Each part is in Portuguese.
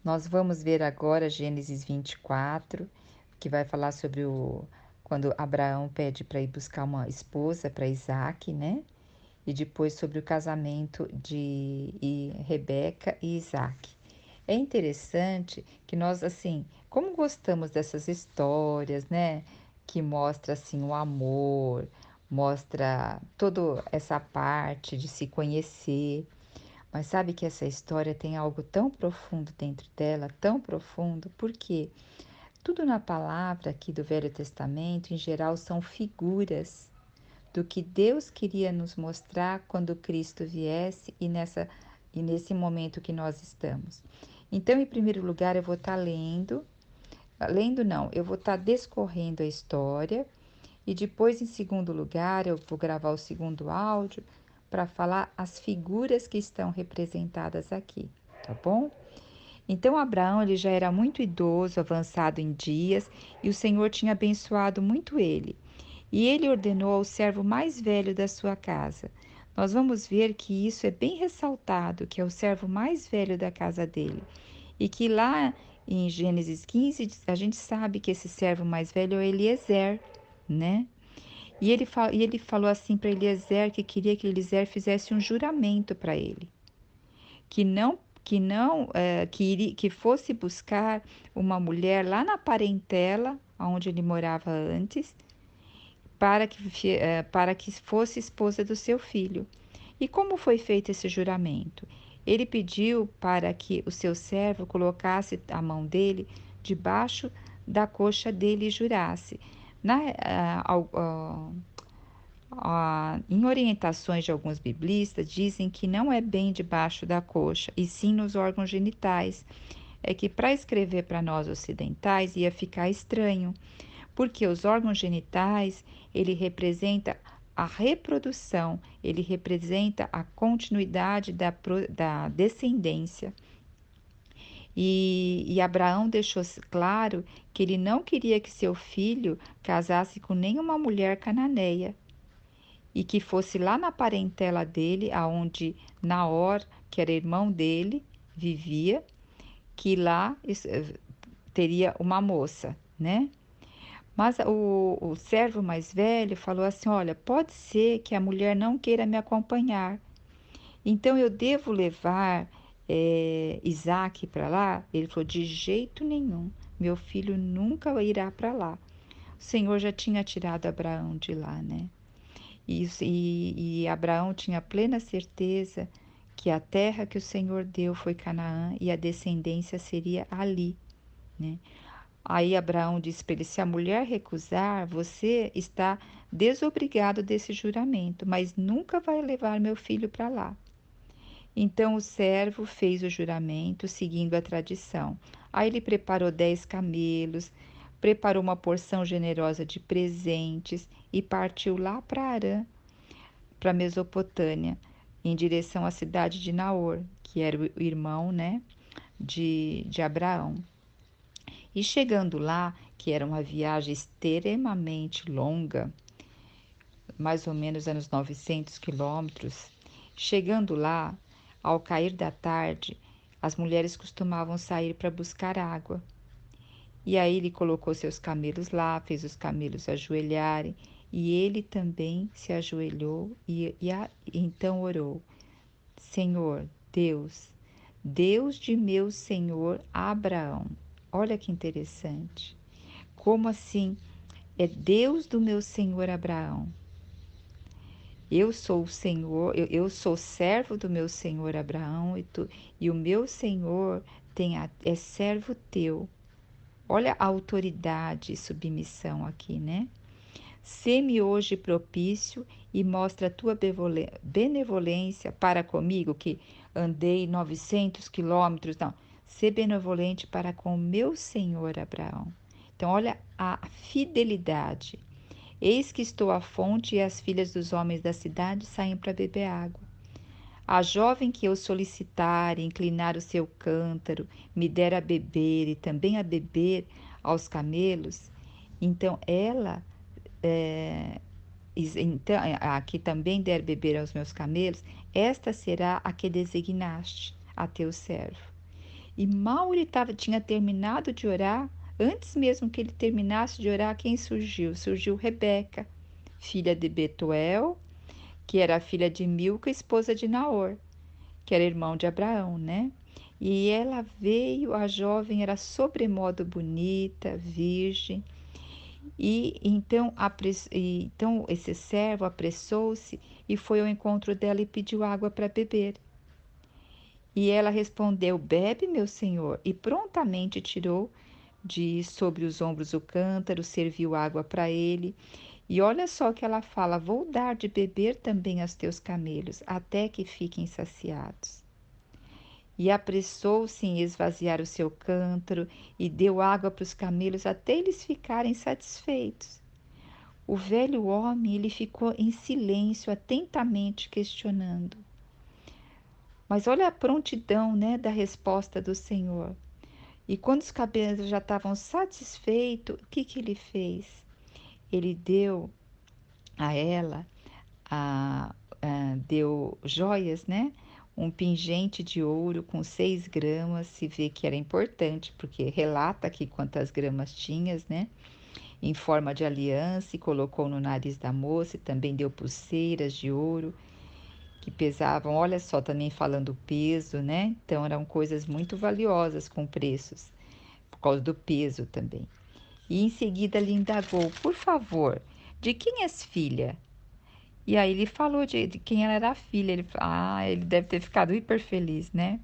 Nós vamos ver agora Gênesis 24, que vai falar sobre quando Abraão pede para ir buscar uma esposa para Isaac, né? E depois sobre o casamento de Rebeca e Isaac. É interessante que nós, assim, como gostamos dessas histórias, né? Que mostra, assim, o amor, mostra toda essa parte de se conhecer. Mas sabe que essa história tem algo tão profundo dentro dela, tão profundo, porque tudo na palavra aqui do Velho Testamento, em geral, são figuras do que Deus queria nos mostrar quando Cristo viesse e nesse momento que nós estamos. Então, em primeiro lugar, eu vou estar lendo não, eu vou estar descorrendo a história e depois, em segundo lugar, eu vou gravar o segundo áudio para falar as figuras que estão representadas aqui, tá bom? Então Abraão ele já era muito idoso, avançado em dias, e o Senhor tinha abençoado muito ele. E ele ordenou ao servo mais velho da sua casa. Nós vamos ver que isso é bem ressaltado, que é o servo mais velho da casa dele. E que lá em Gênesis 15, a gente sabe que esse servo mais velho é Eliezer, né? E ele falou assim para Eliezer que queria que Eliezer fizesse um juramento para ele, que fosse buscar uma mulher lá na parentela, onde ele morava antes, para que fosse esposa do seu filho. E como foi feito esse juramento? Ele pediu para que o seu servo colocasse a mão dele debaixo da coxa dele e jurasse. Na, ah, ao- ah, Em orientações de alguns biblistas, dizem que não é bem debaixo da coxa, e sim nos órgãos genitais. É que para escrever para nós ocidentais ia ficar estranho, porque os órgãos genitais, ele representa a reprodução, ele representa a continuidade da descendência. E Abraão deixou claro que ele não queria que seu filho casasse com nenhuma mulher cananeia e que fosse lá na parentela dele, aonde Naor, que era irmão dele, vivia, que lá teria uma moça, né? Mas o servo mais velho falou assim: Olha, pode ser que a mulher não queira me acompanhar, então eu devo levar Isaac para lá? Ele falou: De jeito nenhum, meu filho nunca irá para lá. O Senhor já tinha tirado Abraão de lá, né? E Abraão tinha plena certeza que a terra que o Senhor deu foi Canaã e a descendência seria ali, né? Aí Abraão disse para ele: Se a mulher recusar, você está desobrigado desse juramento, mas nunca vai levar meu filho para lá. Então o servo fez o juramento, seguindo a tradição. Aí ele preparou 10 camelos, preparou uma porção generosa de presentes e partiu lá para Arã, para a Mesopotâmia, em direção à cidade de Naor, que era o irmão, né, de Abraão. E chegando lá, que era uma viagem extremamente longa, mais ou menos uns 900 quilômetros, chegando lá, ao cair da tarde, as mulheres costumavam sair para buscar água. E aí ele colocou seus camelos lá, fez os camelos ajoelharem, e ele também se ajoelhou então orou: Senhor, Deus, Deus de meu senhor Abraão. Olha que interessante. Como assim? É Deus do meu senhor Abraão. Eu sou o Senhor, eu sou servo do meu senhor Abraão e o meu senhor é servo teu. Olha a autoridade e submissão aqui, né? Sê-me hoje propício e mostra a tua benevolência para comigo, que andei 900 quilômetros, não. Sê benevolente para com o meu senhor Abraão. Então, olha a fidelidade. Eis que estou à fonte e as filhas dos homens da cidade saem para beber água. A jovem que eu solicitar e inclinar o seu cântaro, me der a beber e também a beber aos camelos, então ela então, a que também der beber aos meus camelos, esta será a que designaste a teu servo. E mal ele tinha terminado de orar, antes mesmo que ele terminasse de orar, quem surgiu? Surgiu Rebeca, filha de Betuel, que era a filha de Milca, esposa de Naor, que era irmão de Abraão, né? E ela veio, a jovem era sobremodo bonita, virgem, então esse servo apressou-se e foi ao encontro dela e pediu água para beber. E ela respondeu: Bebe, meu senhor. E prontamente tirou de sobre os ombros o cântaro, serviu água para ele. E olha só que ela fala: Vou dar de beber também aos teus camelos, até que fiquem saciados. E apressou-se em esvaziar o seu cântaro e deu água para os camelos até eles ficarem satisfeitos. O velho homem, ele ficou em silêncio, atentamente questionando. Mas olha a prontidão, né, da resposta do Senhor. E quando os camelos já estavam satisfeitos, o que que ele fez? Ele deu a ela, deu joias, né? Um pingente de ouro com 6 gramas, se vê que era importante, porque relata aqui quantas gramas tinha, né? Em forma de aliança, e colocou no nariz da moça, e também deu pulseiras de ouro que pesavam, olha só, também falando peso, né? Então eram coisas muito valiosas com preços, por causa do peso também. E em seguida lhe indagou: Por favor, de quem és filha? E aí ele falou de quem ela era a filha. Ele deve ter ficado hiper feliz, né?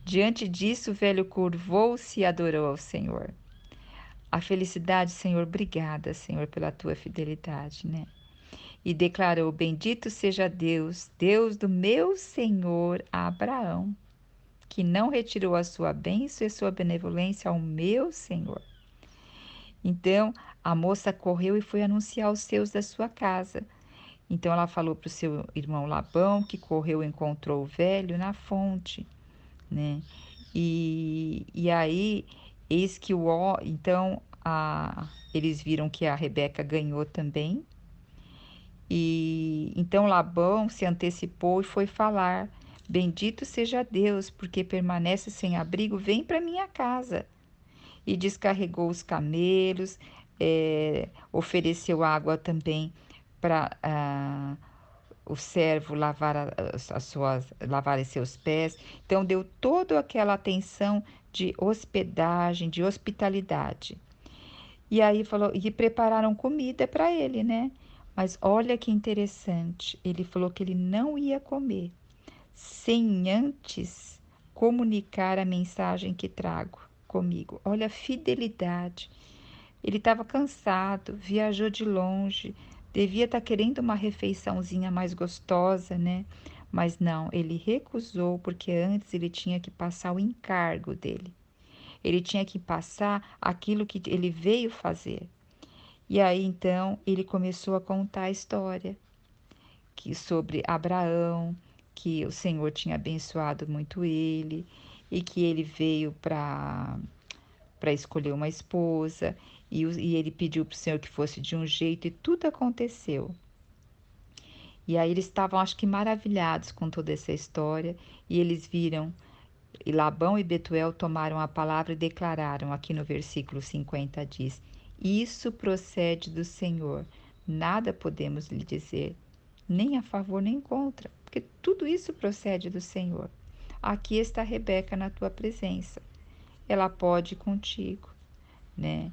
Diante disso, o velho curvou-se e adorou ao Senhor. A felicidade, Senhor, obrigada, Senhor, pela tua fidelidade, né? E declarou: Bendito seja Deus, Deus do meu senhor Abraão, que não retirou a sua bênção e a sua benevolência ao meu senhor. Então a moça correu e foi anunciar aos seus da sua casa. Então ela falou para o seu irmão Labão, que correu e encontrou o velho na fonte, né? E aí, eis que eles viram que a Rebeca ganhou também. E então Labão se antecipou e foi falar: Bendito seja Deus, porque permanece sem abrigo, vem para minha casa. E descarregou os camelos, ofereceu água também para o servo lavar seus pés. Então deu toda aquela atenção de hospedagem, de hospitalidade. E aí falou, e prepararam comida para ele, né? Mas olha que interessante, ele falou que ele não ia comer sem antes comunicar a mensagem que trago comigo. Olha a fidelidade. Ele estava cansado, viajou de longe, devia estar querendo uma refeiçãozinha mais gostosa, né? Mas não, ele recusou porque antes ele tinha que passar o encargo dele. Ele tinha que passar aquilo que ele veio fazer. E aí então ele começou a contar a história sobre Abraão, que o Senhor tinha abençoado muito ele e que ele veio para escolher uma esposa e ele pediu para o Senhor que fosse de um jeito e tudo aconteceu. E aí eles estavam, acho que maravilhados com toda essa história e eles viram, e Labão e Betuel tomaram a palavra e declararam, aqui no versículo 50 diz: Isso procede do Senhor, nada podemos lhe dizer, nem a favor nem contra, porque tudo isso procede do Senhor. Aqui está Rebeca na tua presença, ela pode ir contigo, né?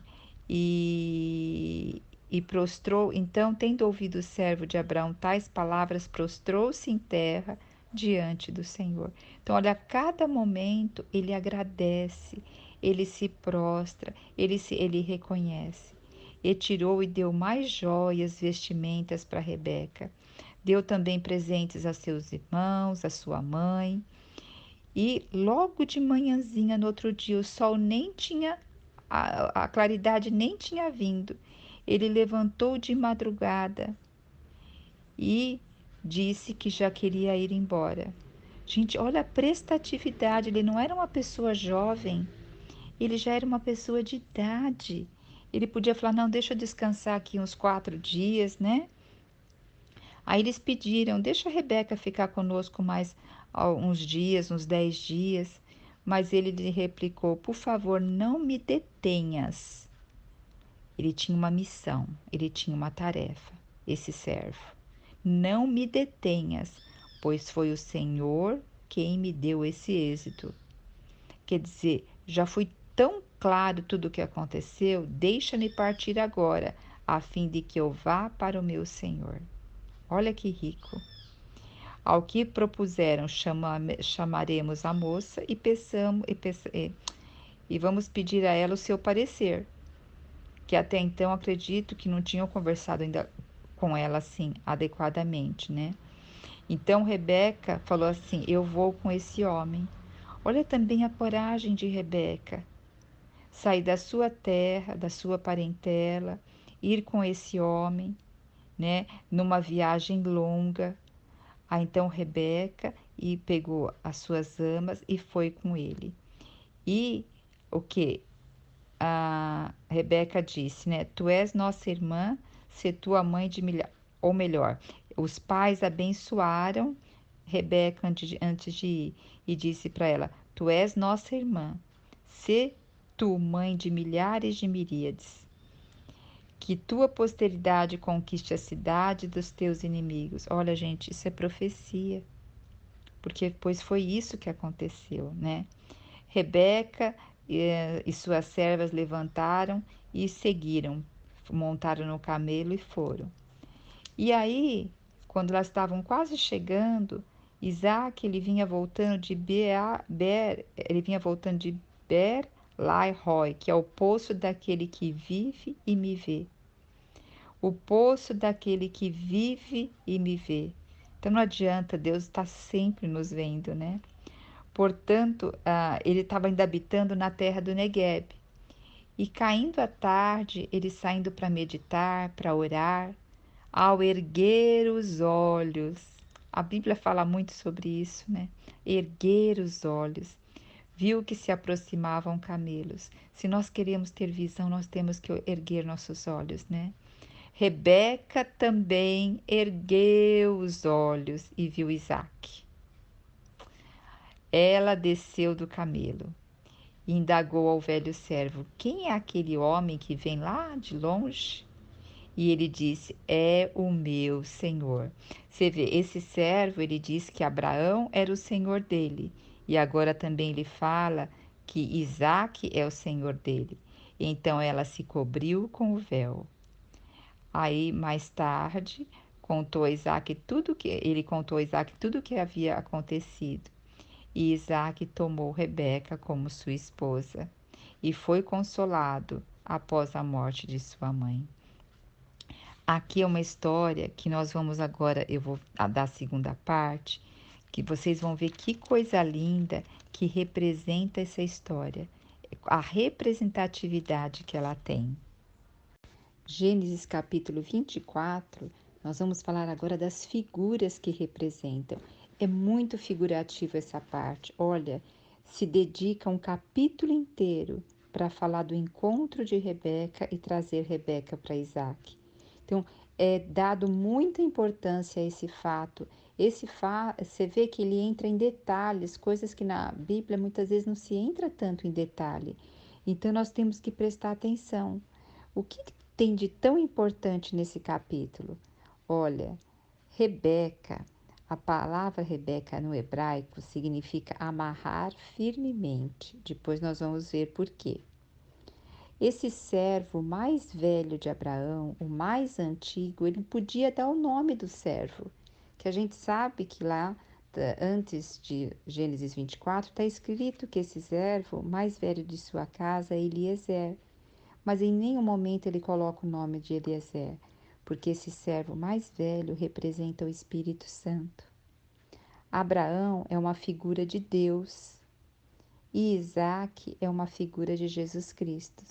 E, e prostrou, então, tendo ouvido o servo de Abraão tais palavras, prostrou-se em terra diante do Senhor. Então, olha, a cada momento ele agradece, ele se prostra, ele reconhece. E tirou e deu mais joias, vestimentas para Rebeca. Deu também presentes a seus irmãos, a sua mãe. E logo de manhãzinha, no outro dia, o sol nem tinha, a claridade nem tinha vindo. Ele levantou de madrugada e disse que já queria ir embora. Gente, olha a prestatividade. Ele não era uma pessoa jovem, ele já era uma pessoa de idade. Ele podia falar: Não, deixa eu descansar aqui uns 4 dias, né? Aí eles pediram: Deixa a Rebeca ficar conosco mais uns dias, uns 10 dias. Mas ele lhe replicou: por favor, não me detenhas. Ele tinha uma missão, ele tinha uma tarefa, esse servo. Não me detenhas, pois foi o Senhor quem me deu esse êxito. Quer dizer, já foi tão claro tudo o que aconteceu, deixa-me partir agora, a fim de que eu vá para o meu Senhor. Olha que rico. Ao que propuseram, chamaremos a moça e vamos pedir a ela o seu parecer, que até então acredito que não tinham conversado ainda com ela assim adequadamente, né? Então Rebeca falou assim: eu vou com esse homem. Olha também a coragem de Rebeca, sair da sua terra, da sua parentela, ir com esse homem, né, numa viagem longa. Aí então Rebeca e pegou as suas amas e foi com ele. E o que a Rebeca disse, né? Tu és nossa irmã, se tua mãe de milhar, ou melhor, os pais abençoaram Rebeca antes de ir e disse para ela: Tu és nossa irmã, se tu mãe de milhares de miríades, que tua posteridade conquiste a cidade dos teus inimigos. Olha, gente, isso é profecia, porque pois foi isso que aconteceu, né? Rebeca e suas servas levantaram e seguiram, montaram no camelo e foram. E aí, quando elas estavam quase chegando, Isaac ele vinha voltando de Ber Lai Roi, que é o poço daquele que vive e me vê. O poço daquele que vive e me vê. Então não adianta, Deus está sempre nos vendo, né? Portanto, ele estava ainda habitando na terra do Negueb. E caindo a tarde, ele saindo para meditar, para orar, ao erguer os olhos. A Bíblia fala muito sobre isso, né? Erguer os olhos. Viu que se aproximavam camelos. Se nós queremos ter visão, nós temos que erguer nossos olhos, né? Rebeca também ergueu os olhos e viu Isaque. Ela desceu do camelo e indagou ao velho servo: quem é aquele homem que vem lá de longe? E ele disse: é o meu senhor. Você vê, esse servo, ele disse que Abraão era o senhor dele. E agora também ele fala que Isaque é o senhor dele. Então ela se cobriu com o véu. Aí, mais tarde, ele contou a Isaque tudo o que havia acontecido. E Isaque tomou Rebeca como sua esposa e foi consolado após a morte de sua mãe. Aqui é uma história que nós vamos agora, eu vou dar a segunda parte, que vocês vão ver que coisa linda que representa essa história, a representatividade que ela tem. Gênesis capítulo 24, nós vamos falar agora das figuras que representam. É muito figurativo essa parte. Olha, se dedica um capítulo inteiro para falar do encontro de Rebeca e trazer Rebeca para Isaac. Então, é dado muita importância a esse fato. Você vê que ele entra em detalhes, coisas que na Bíblia muitas vezes não se entra tanto em detalhe. Então, nós temos que prestar atenção. O que tem de tão importante nesse capítulo? Olha, Rebeca, a palavra Rebeca no hebraico significa amarrar firmemente. Depois nós vamos ver por quê. Esse servo mais velho de Abraão, o mais antigo, ele podia dar o nome do servo, que a gente sabe que lá, antes de Gênesis 24, está escrito que esse servo mais velho de sua casa é Eliezer, mas em nenhum momento ele coloca o nome de Eliezer, porque esse servo mais velho representa o Espírito Santo. Abraão é uma figura de Deus e Isaac é uma figura de Jesus Cristo.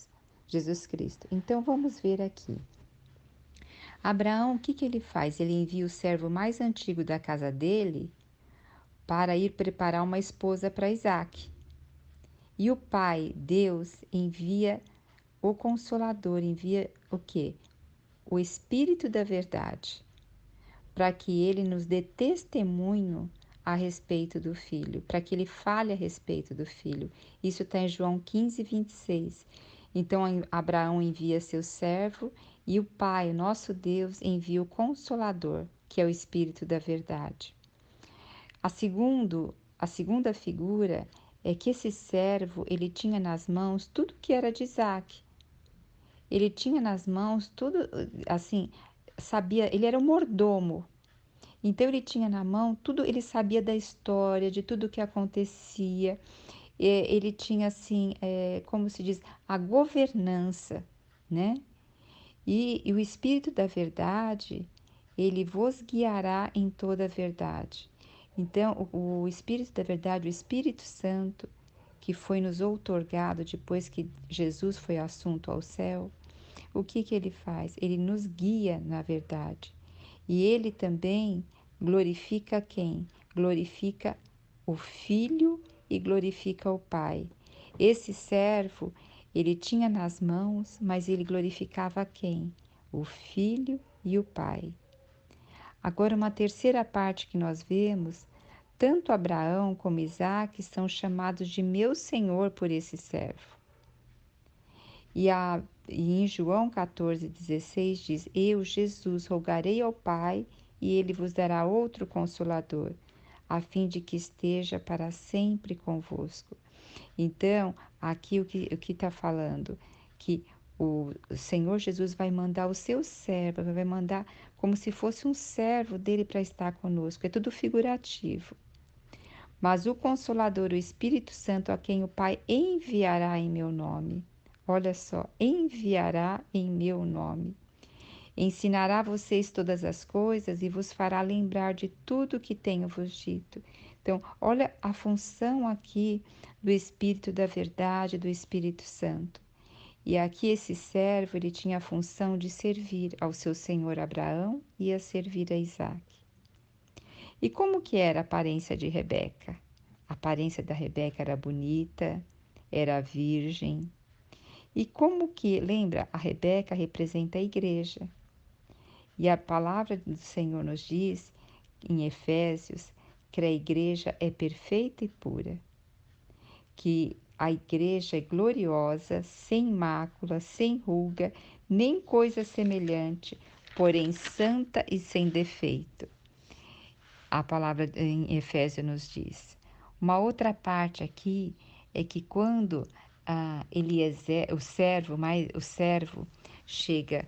Jesus Cristo. Então vamos ver aqui. Abraão, o que ele faz? Ele envia o servo mais antigo da casa dele para ir preparar uma esposa para Isaac. E o Pai, Deus, envia o Consolador, envia o quê? O Espírito da Verdade, para que ele nos dê testemunho a respeito do filho, para que ele fale a respeito do filho. Isso está em João 15:26. Então Abraão envia seu servo e o Pai, o nosso Deus, envia o Consolador, que é o Espírito da Verdade. A segunda figura é que esse servo, ele tinha nas mãos tudo que era de Isaac. Ele tinha nas mãos tudo, assim, sabia, ele era o mordomo. Então ele tinha na mão tudo, ele sabia da história, de tudo que acontecia. Ele tinha assim, como se diz, a governança, né? E o Espírito da Verdade, ele vos guiará em toda a verdade. Então, o Espírito da Verdade, o Espírito Santo, que foi nos outorgado depois que Jesus foi assunto ao céu, o que que ele faz? Ele nos guia na verdade. E ele também glorifica quem? Glorifica o Filho e glorifica o Pai. Esse servo, ele tinha nas mãos, mas ele glorificava quem? O Filho e o Pai. Agora, uma terceira parte que nós vemos, tanto Abraão como Isaque são chamados de meu Senhor por esse servo. E em João 14:16 diz: Eu, Jesus, rogarei ao Pai, e ele vos dará outro consolador, a fim de que esteja para sempre convosco. Então, aqui o que está falando? Que o Senhor Jesus vai mandar o seu servo, vai mandar como se fosse um servo dele para estar conosco. É tudo figurativo. Mas o Consolador, o Espírito Santo, a quem o Pai enviará em meu nome. Olha só, enviará em meu nome. Ensinará vocês todas as coisas e vos fará lembrar de tudo que tenho vos dito. Então, olha a função aqui do Espírito da Verdade, do Espírito Santo. E aqui esse servo, ele tinha a função de servir ao seu senhor Abraão e a servir a Isaque. E como que era a aparência de Rebeca? A aparência da Rebeca era bonita, era virgem. E como que, lembra, a Rebeca representa a igreja. E a palavra do Senhor nos diz, em Efésios, que a igreja é perfeita e pura, que a igreja é gloriosa, sem mácula, sem ruga, nem coisa semelhante, porém santa e sem defeito. A palavra em Efésios nos diz. Uma outra parte aqui é que quando Eliezer, o servo chega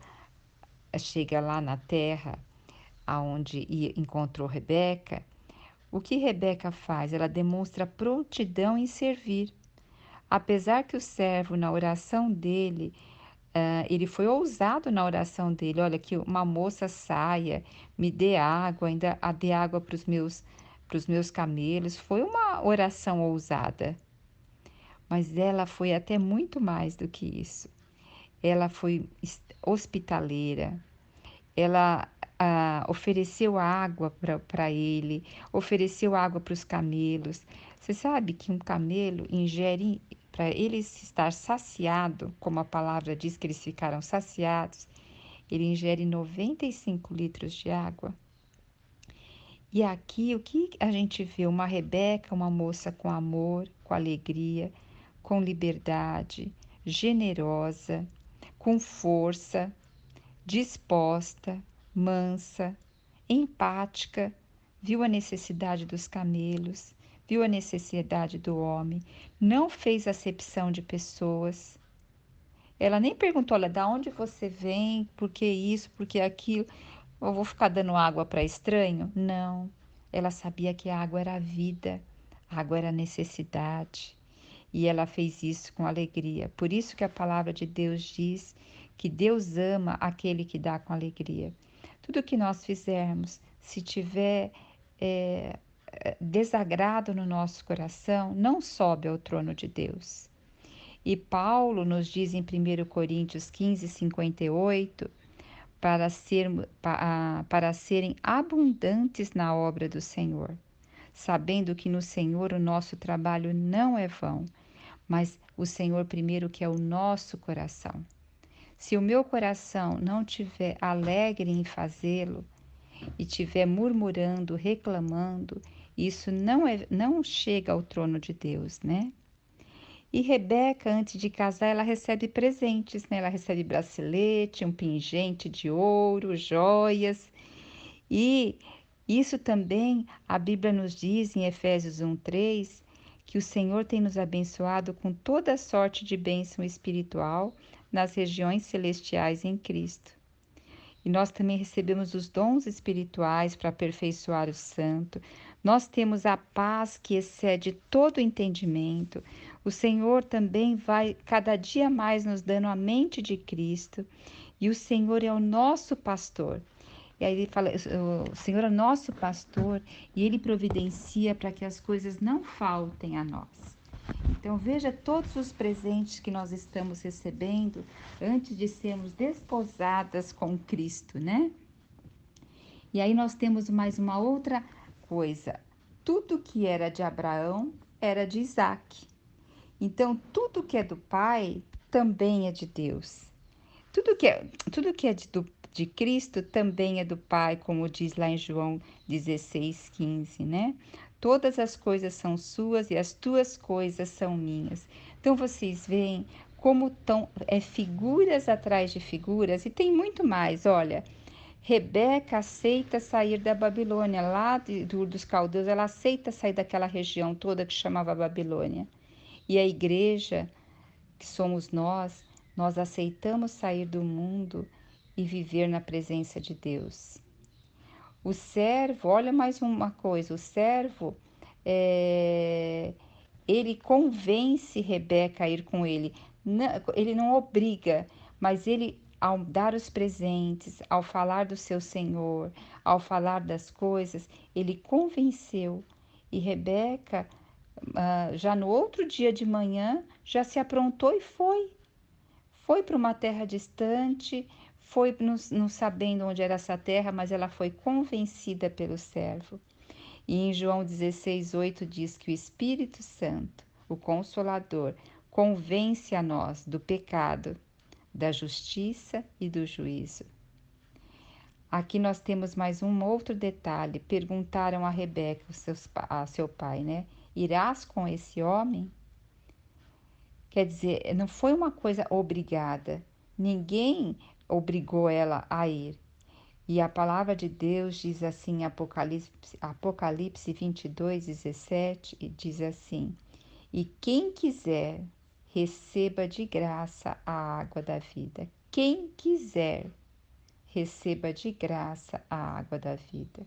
lá na terra, aonde encontrou Rebeca, o que Rebeca faz? Ela demonstra prontidão em servir. Apesar que o servo, na oração dele, ele foi ousado na oração dele. Olha, que uma moça saia, me dê água, ainda dê água para os meus camelos. Foi uma oração ousada. Mas ela foi até muito mais do que isso. Ela foi hospitaleira. Ela ofereceu água para ele, ofereceu água para os camelos. Você sabe que um camelo ingere, para ele estar saciado, como a palavra diz que eles ficaram saciados, ele ingere 95 litros de água. E aqui o que a gente vê? Uma Rebeca, uma moça com amor, com alegria, com liberdade, generosa, com força, disposta, mansa, empática, viu a necessidade dos camelos, viu a necessidade do homem, não fez acepção de pessoas. Ela nem perguntou, olha, da onde você vem, por que isso, por que aquilo, eu vou ficar dando água para estranho? Não, ela sabia que a água era a vida, a água era a necessidade. E ela fez isso com alegria. Por isso que a palavra de Deus diz que Deus ama aquele que dá com alegria. Tudo que nós fizermos, se tiver desagrado no nosso coração, não sobe ao trono de Deus. E Paulo nos diz em 1 Coríntios 15:58, para serem abundantes na obra do Senhor, sabendo que no Senhor o nosso trabalho não é vão, mas o Senhor primeiro quer o nosso coração. Se o meu coração não tiver alegre em fazê-lo e tiver murmurando, reclamando, Isso não chega ao trono de Deus, né? E Rebeca, antes de casar, ela recebe presentes, né? Ela recebe bracelete, um pingente de ouro, joias. E isso também a Bíblia nos diz em Efésios 1:3 que o Senhor tem nos abençoado com toda sorte de bênção espiritual nas regiões celestiais em Cristo. E nós também recebemos os dons espirituais para aperfeiçoar o santo. Nós temos a paz que excede todo o entendimento. O Senhor também vai cada dia mais nos dando a mente de Cristo. E o Senhor é o nosso pastor. E aí ele fala, o Senhor é o nosso pastor e ele providencia para que as coisas não faltem a nós. Então veja todos os presentes que nós estamos recebendo antes de sermos desposadas com Cristo, né? E aí nós temos mais uma outra coisa. Tudo que era de Abraão era de Isaac. Então tudo que é do Pai também é de Deus. Tudo que é de Cristo também é do Pai, como diz lá em João 16:15, né? Todas as coisas são suas e as tuas coisas são minhas. Então vocês veem como estão figuras atrás de figuras e tem muito mais. Olha, Rebeca aceita sair da Babilônia, lá dos caldeus, ela aceita sair daquela região toda que chamava Babilônia. E a igreja que somos nós aceitamos sair do mundo e viver na presença de Deus. O servo, olha mais uma coisa, o servo, ele convence Rebeca a ir com ele. Ele não obriga, mas ele, ao dar os presentes, ao falar do seu Senhor, ao falar das coisas, ele convenceu. E Rebeca, já no outro dia de manhã, já se aprontou e foi. Foi para uma terra distante, foi não sabendo onde era essa terra, mas ela foi convencida pelo servo. E em João 16:8 diz que o Espírito Santo, o Consolador, convence a nós do pecado, da justiça e do juízo. Aqui nós temos mais um outro detalhe. Perguntaram a Rebeca, a seu pai, né? Irás com esse homem? Quer dizer, não foi uma coisa obrigada. Ninguém obrigou ela a ir. E a palavra de Deus diz assim em Apocalipse 22:17, e diz assim: E quem quiser, receba de graça a água da vida. Quem quiser, receba de graça a água da vida.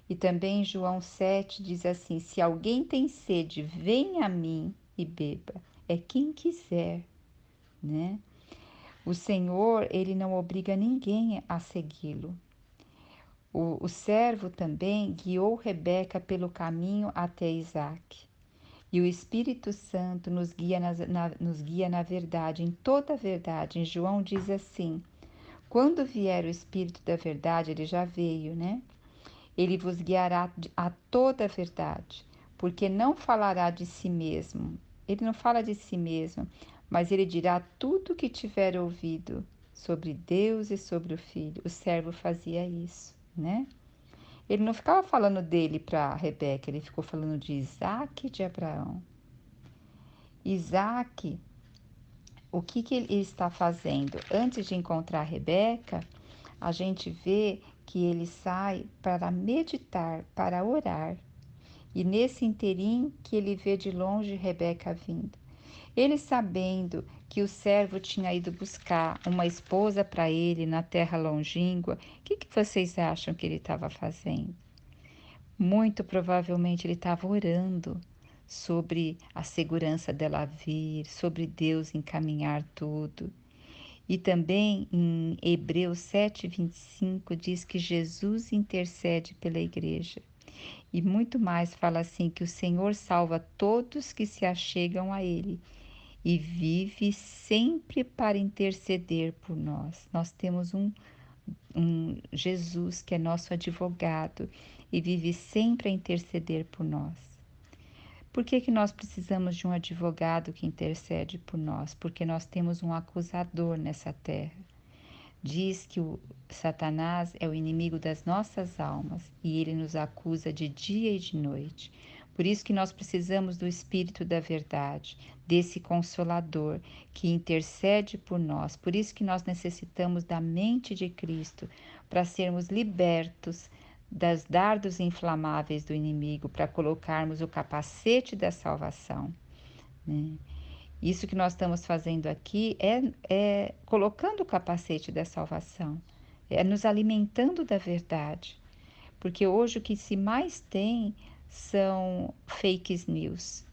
E também João 7 diz assim: Se alguém tem sede, venha a mim e beba. É quem quiser, né? O Senhor, ele não obriga ninguém a segui-lo. O servo também guiou Rebeca pelo caminho até Isaac. E o Espírito Santo nos guia na verdade, em toda a verdade. Em João diz assim: quando vier o Espírito da verdade, ele já veio, né? Ele vos guiará a toda a verdade, porque não falará de si mesmo. Ele não fala de si mesmo, mas ele dirá tudo o que tiver ouvido sobre Deus e sobre o Filho. O servo fazia isso, né? Ele não ficava falando dele para Rebeca, ele ficou falando de Isaac e de Abraão. Isaac, o que ele está fazendo? Antes de encontrar Rebeca, a gente vê que ele sai para meditar, para orar. E nesse interim que ele vê de longe Rebeca vindo. Ele sabendo que o servo tinha ido buscar uma esposa para ele na terra longínqua, o que vocês acham que ele estava fazendo? Muito provavelmente ele estava orando sobre a segurança dela vir, sobre Deus encaminhar tudo. E também em Hebreus 7:25 diz que Jesus intercede pela igreja. E muito mais fala assim que o Senhor salva todos que se achegam a Ele e vive sempre para interceder por nós. Nós temos um Jesus que é nosso advogado e vive sempre a interceder por nós. Por que nós precisamos de um advogado que intercede por nós? Porque nós temos um acusador nessa terra. Diz que o Satanás é o inimigo das nossas almas e ele nos acusa de dia e de noite. Por isso que nós precisamos do Espírito da Verdade, desse Consolador que intercede por nós. Por isso que nós necessitamos da mente de Cristo para sermos libertos das dardos inflamáveis do inimigo, para colocarmos o capacete da salvação, né? Isso que nós estamos fazendo aqui é colocando o capacete da salvação, é nos alimentando da verdade, porque hoje o que se mais tem são fake news,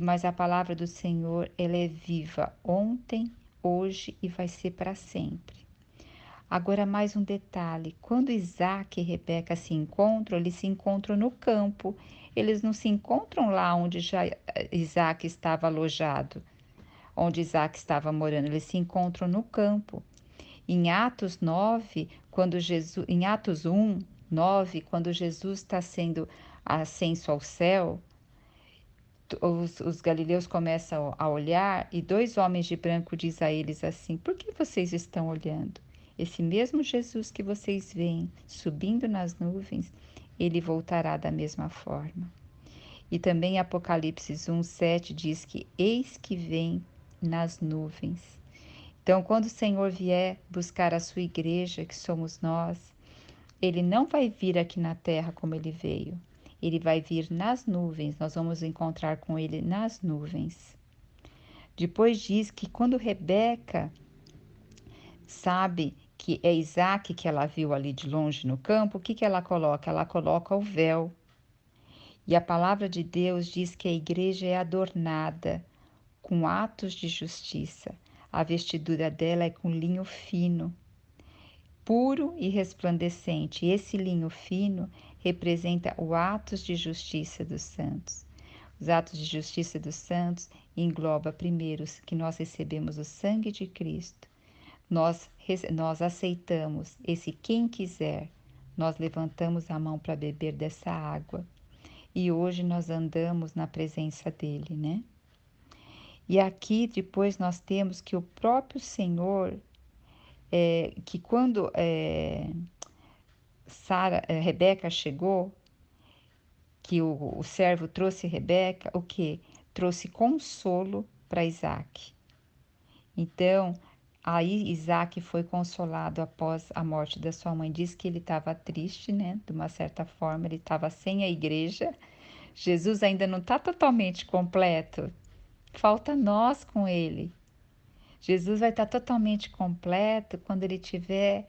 mas a palavra do Senhor ela é viva ontem, hoje e vai ser para sempre. Agora mais um detalhe, quando Isaac e Rebeca se encontram, eles se encontram no campo, eles não se encontram lá onde já Isaac estava alojado, onde Isaac estava morando, eles se encontram no campo. Em Atos 9, em Atos 1, 9, quando Jesus está sendo ascenso ao céu, os galileus começam a olhar e dois homens de branco dizem a eles assim: por que vocês estão olhando? Esse mesmo Jesus que vocês veem subindo nas nuvens, ele voltará da mesma forma. E também Apocalipse 1:7 diz que eis que vem nas nuvens. Então, quando o Senhor vier buscar a sua igreja, que somos nós, ele não vai vir aqui na terra como ele veio. Ele vai vir nas nuvens, nós vamos encontrar com ele nas nuvens. Depois diz que quando Rebeca sabe que é Isaac que ela viu ali de longe no campo, o que que ela coloca? Ela coloca o véu. E a palavra de Deus diz que a igreja é adornada com atos de justiça. A vestidura dela é com linho fino, puro e resplandecente. Esse linho fino representa os atos de justiça dos santos. Os atos de justiça dos santos engloba primeiro que nós recebemos o sangue de Cristo. Nós aceitamos esse quem quiser. Nós levantamos a mão para beber dessa água. E hoje nós andamos na presença dele, né? E aqui depois nós temos que o próprio Senhor, que quando Rebeca chegou, que o servo trouxe Rebeca, o que? Trouxe consolo para Isaac. Então, aí Isaac foi consolado após a morte da sua mãe. Diz que ele estava triste, né? De uma certa forma, ele estava sem a igreja. Jesus ainda não está totalmente completo. Falta nós com ele. Jesus vai estar totalmente completo quando ele tiver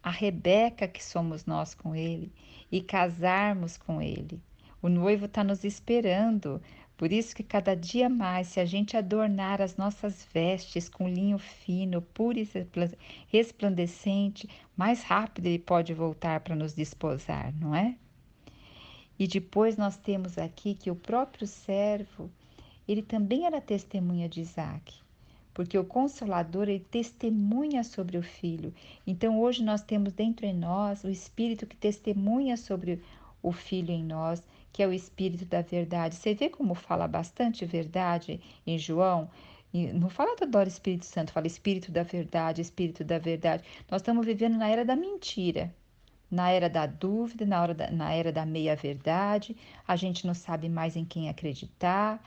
a Rebeca que somos nós com ele e casarmos com ele. O noivo está nos esperando. Por isso que cada dia mais, se a gente adornar as nossas vestes com linho fino, puro e resplandecente, mais rápido ele pode voltar para nos desposar, não é? E depois nós temos aqui que o próprio servo, ele também era testemunha de Isaac, porque o Consolador, ele testemunha sobre o Filho. Então, hoje nós temos dentro de nós o Espírito que testemunha sobre o Filho em nós, que é o Espírito da verdade. Você vê como fala bastante verdade em João? E não fala toda hora Espírito Santo, fala Espírito da verdade, Espírito da verdade. Nós estamos vivendo na era da mentira, na era da dúvida, na era da meia-verdade. A gente não sabe mais em quem acreditar.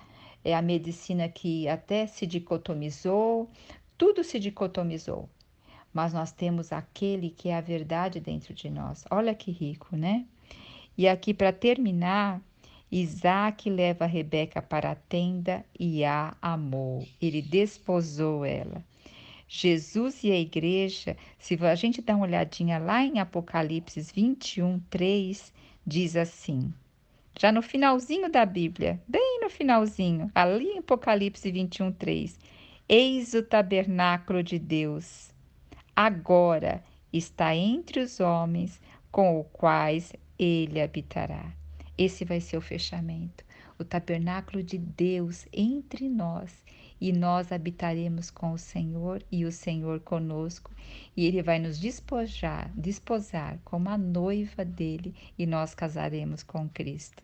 É a medicina que até se dicotomizou, tudo se dicotomizou. Mas nós temos aquele que é a verdade dentro de nós. Olha que rico, né? E aqui, para terminar, Isaac leva Rebeca para a tenda e a amou. Ele desposou ela. Jesus e a igreja, se a gente dá uma olhadinha lá em Apocalipse 21:3, diz assim, já no finalzinho da Bíblia, bem no finalzinho, ali em Apocalipse 21:3, eis o tabernáculo de Deus, agora está entre os homens, com os quais ele habitará. Esse vai ser o fechamento, o tabernáculo de Deus entre nós, e nós habitaremos com o Senhor e o Senhor conosco, e ele vai nos desposar como a noiva dele, e nós casaremos com Cristo.